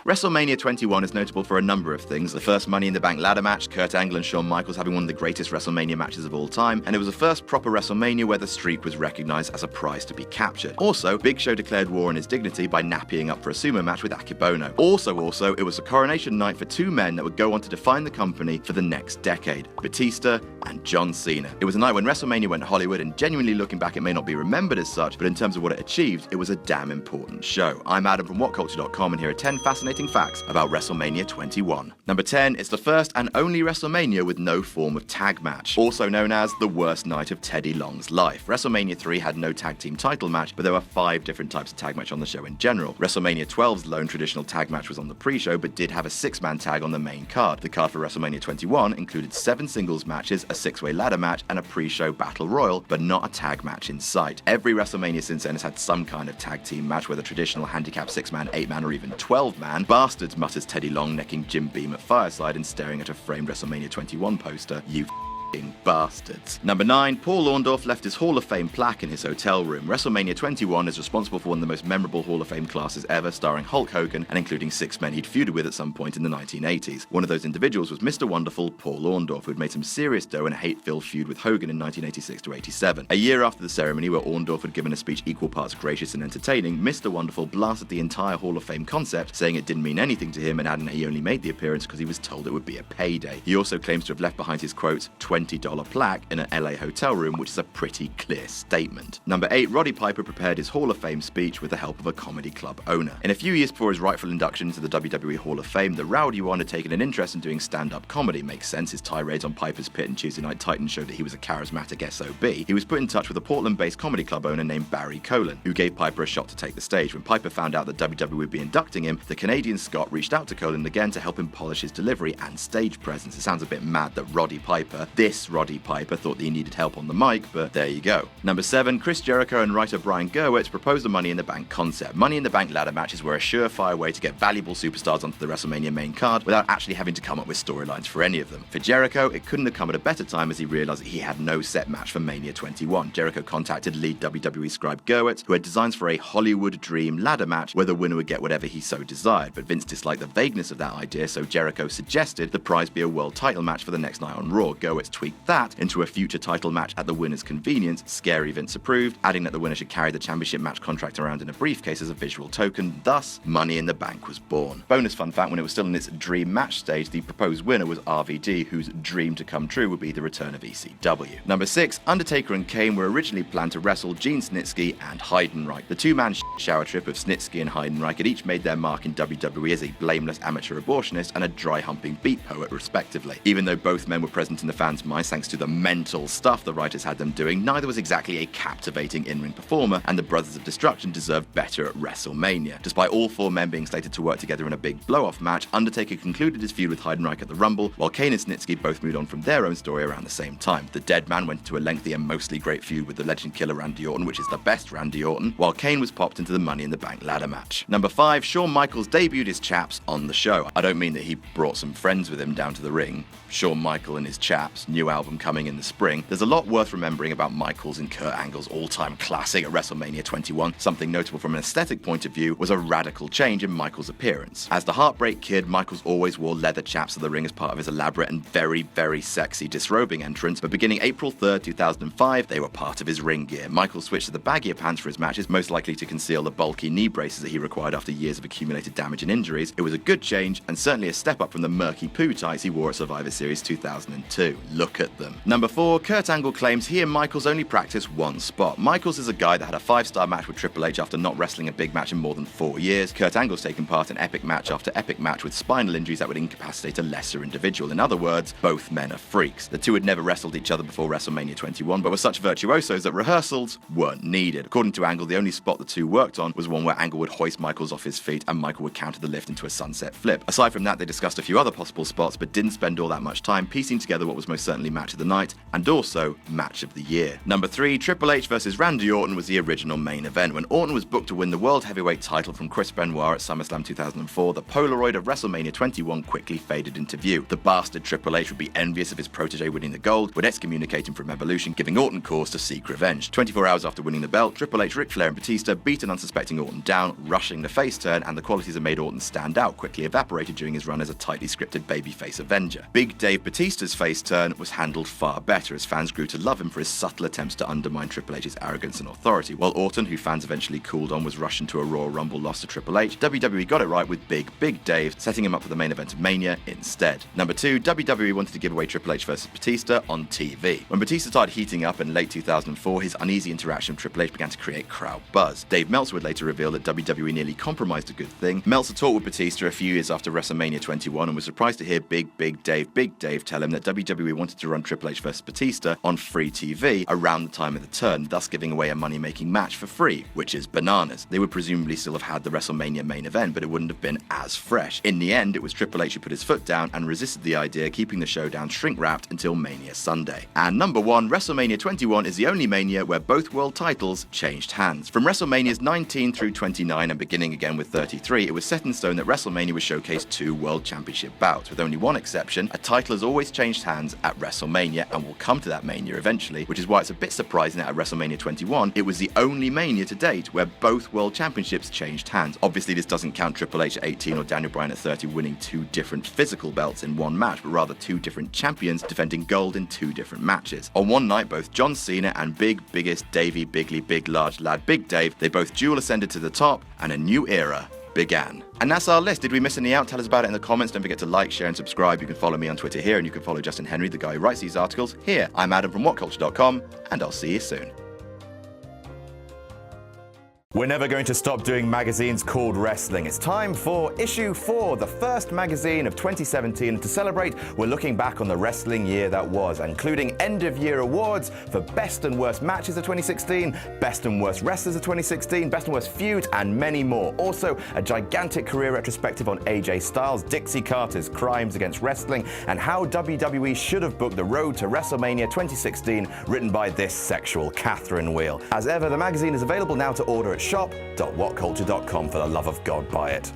WrestleMania 21 is notable for a number of things. The first Money in the Bank ladder match, Kurt Angle and Shawn Michaels having one of the greatest WrestleMania matches of all time, and it was the first proper WrestleMania where the streak was recognized as a prize to be captured. Also, Big Show declared war on his dignity by nappying up for a sumo match with Akebono. Also, it was a coronation night for two men that would go on to define the company for the next decade, Batista and John Cena. It was a night when WrestleMania went Hollywood, and genuinely looking back, it may not be remembered as such, but in terms of what it achieved, it was a damn important show. I'm Adam from WhatCulture.com, and here are 10 fascinating facts about WrestleMania 21. Number 10, it's the first and only WrestleMania with no form of tag match, also known as the worst night of Teddy Long's life. WrestleMania 3 had no tag team title match, but there were 5 different types of tag match on the show in general. WrestleMania 12's lone traditional tag match was on the pre-show, but did have a 6-man tag on the main card. The card for WrestleMania 21 included 7 singles matches, a 6-way ladder match, and a pre-show battle royal, but not a tag match in sight. Every WrestleMania since then has had some kind of tag team match, whether traditional handicap 6-man, 8-man, or even 12-man. Bastards, mutters Teddy Long, necking Jim Beam at Fireside and staring at a framed WrestleMania 21 poster. You bastards. Number 9, Paul Orndorff left his Hall of Fame plaque in his hotel room. WrestleMania 21 is responsible for one of the most memorable Hall of Fame classes ever, starring Hulk Hogan and including 6 men he'd feuded with at some point in the 1980s. One of those individuals was Mr. Wonderful Paul Orndorff, who had made some serious dough in a hate-filled feud with Hogan in 1986-87. A year after the ceremony, where Orndorff had given a speech equal parts gracious and entertaining, Mr. Wonderful blasted the entire Hall of Fame concept, saying it didn't mean anything to him and adding that he only made the appearance because he was told it would be a payday. He also claims to have left behind his, quote, $20 plaque in an LA hotel room, which is a pretty clear statement. Number 8, Roddy Piper prepared his Hall of Fame speech with the help of a comedy club owner. In a few years before his rightful induction into the WWE Hall of Fame, the Rowdy one had taken an interest in doing stand-up comedy. Makes sense, his tirades on Piper's Pit and Tuesday Night Titans showed that he was a charismatic SOB. He was put in touch with a Portland-based comedy club owner named Barry Colin, who gave Piper a shot to take the stage. When Piper found out that WWE would be inducting him, the Canadian Scot reached out to Colin again to help him polish his delivery and stage presence. It sounds a bit mad that Roddy Piper thought that he needed help on the mic, but there you go. Number 7, Chris Jericho and writer Brian Gewirtz proposed the Money in the Bank concept. Money in the Bank ladder matches were a surefire way to get valuable superstars onto the WrestleMania main card without actually having to come up with storylines for any of them. For Jericho, it couldn't have come at a better time as he realized that he had no set match for Mania 21. Jericho contacted lead WWE scribe Gewirtz, who had designs for a Hollywood dream ladder match where the winner would get whatever he so desired, but Vince disliked the vagueness of that idea, so Jericho suggested the prize be a world title match for the next night on Raw. Gewirtz tweaked that into a future title match at the winner's convenience. Scary Vince approved, adding that the winner should carry the championship match contract around in a briefcase as a visual token. Thus, Money in the Bank was born. Bonus fun fact, when it was still in its dream match stage, the proposed winner was RVD, whose dream to come true would be the return of ECW. Number 6, Undertaker and Kane were originally planned to wrestle Gene Snitsky and Heidenreich. The two-man shower trip of Snitsky and Heidenreich had each made their mark in WWE as a blameless amateur abortionist and a dry-humping beat poet, respectively. Even though both men were present in the fans' minds thanks to the mental stuff the writers had them doing, neither was exactly a captivating in-ring performer, and the Brothers of Destruction deserved better at WrestleMania. Despite all 4 men being slated to work together in a big blow-off match, Undertaker concluded his feud with Heidenreich at the Rumble, while Kane and Snitsky both moved on from their own story around the same time. The Dead Man went into a lengthy and mostly great feud with the Legend Killer Randy Orton, which is the best Randy Orton, while Kane was popped into the Money in the Bank ladder match. Number 5, Shawn Michaels debuted his chaps on the show. I don't mean that he brought some friends with him down to the ring. Shawn Michaels and his chaps, new album coming in the spring. There's a lot worth remembering about Michaels and Kurt Angle's all-time classic at WrestleMania 21. Something notable from an aesthetic point of view was a radical change in Michaels' appearance. As the Heartbreak Kid, Michaels always wore leather chaps to the ring as part of his elaborate and very, very sexy disrobing entrance, but beginning April 3rd, 2005, they were part of his ring gear. Michaels switched to the baggier pants for his matches, most likely to conceal the bulky knee braces that he required after years of accumulated damage and injuries. It was a good change, and certainly a step up from the murky poo tights he wore at Survivor Series 2002. Look at them. Number 4, Kurt Angle claims he and Michaels only practiced one spot. Michaels is a guy that had a 5-star match with Triple H after not wrestling a big match in more than 4 years. Kurt Angle's taken part in epic match after epic match with spinal injuries that would incapacitate a lesser individual. In other words, both men are freaks. The two had never wrestled each other before WrestleMania 21, but were such virtuosos that rehearsals weren't needed. According to Angle, the only spot the two worked on was one where Angle would hoist Michaels off his feet and Michael would counter the lift into a sunset flip. Aside from that, they discussed a few other possible spots, but didn't spend all that much time piecing together what was most certainly match of the night, and also match of the year. Number 3, Triple H vs Randy Orton was the original main event. When Orton was booked to win the World Heavyweight title from Chris Benoit at SummerSlam 2004, the Polaroid of WrestleMania 21 quickly faded into view. The bastard Triple H would be envious of his protege winning the gold, would excommunicate him from Evolution, giving Orton cause to seek revenge. 24 hours after winning the belt, Triple H, Ric Flair and Batista beat an unsuspecting Orton down, rushing the face turn, and the qualities that made Orton stand out quickly evaporated during his run as a tightly scripted babyface Avenger. Big Dave Batista's face turn was handled far better, as fans grew to love him for his subtle attempts to undermine Triple H's arrogance and authority. While Orton, who fans eventually cooled on, was rushed into a Royal Rumble loss to Triple H, WWE got it right with Big Dave, setting him up for the main event of Mania instead. Number 2, WWE wanted to give away Triple H vs Batista on TV. When Batista started heating up in late 2004, his uneasy interaction with Triple H began to create crowd buzz. Dave Meltzer would later reveal that WWE nearly compromised a good thing. Meltzer talked with Batista a few years after WrestleMania 21 and was surprised to hear Big Dave tell him that WWE wanted to run Triple H vs Batista on free TV around the time of the turn, thus giving away a money-making match for free, which is bananas. They would presumably still have had the WrestleMania main event, but it wouldn't have been as fresh. In the end, it was Triple H who put his foot down and resisted the idea, keeping the showdown shrink-wrapped until Mania Sunday. And number 1, WrestleMania 21 is the only Mania where both world titles changed hands. From WrestleManias 19 through 29 and beginning again with 33, it was set in stone that WrestleMania would showcase 2 World Championship bouts, with only one exception: a title has always changed hands at WrestleMania, and we'll come to that Mania eventually, which is why it's a bit surprising that at WrestleMania 21, it was the only Mania to date where both World Championships changed hands. Obviously, this doesn't count Triple H at 18 or Daniel Bryan at 30 winning 2 different physical belts in one match, but rather 2 different champions defending gold in 2 different matches. On one night, both John Cena and biggest Davey Bigley Big Large Lad Big Dave, they both dual ascended to the top, and a new era began. And that's our list. Did we miss any out? Tell us about it in the comments. Don't forget to like, share, and subscribe. You can follow me on Twitter here, and you can follow Justin Henry, the guy who writes these articles, here. I'm Adam from WhatCulture.com, and I'll see you soon. We're never going to stop doing magazines called wrestling. It's time for issue 4, the first magazine of 2017. To celebrate, we're looking back on the wrestling year that was, including end-of-year awards for best and worst matches of 2016, best and worst wrestlers of 2016, best and worst feuds, and many more. Also, a gigantic career retrospective on AJ Styles, Dixie Carter's crimes against wrestling, and how WWE should have booked the road to WrestleMania 2016, written by this sexual Catherine Wheel. As ever, the magazine is available now to order at shop.whatculture.com. For the love of God, buy it.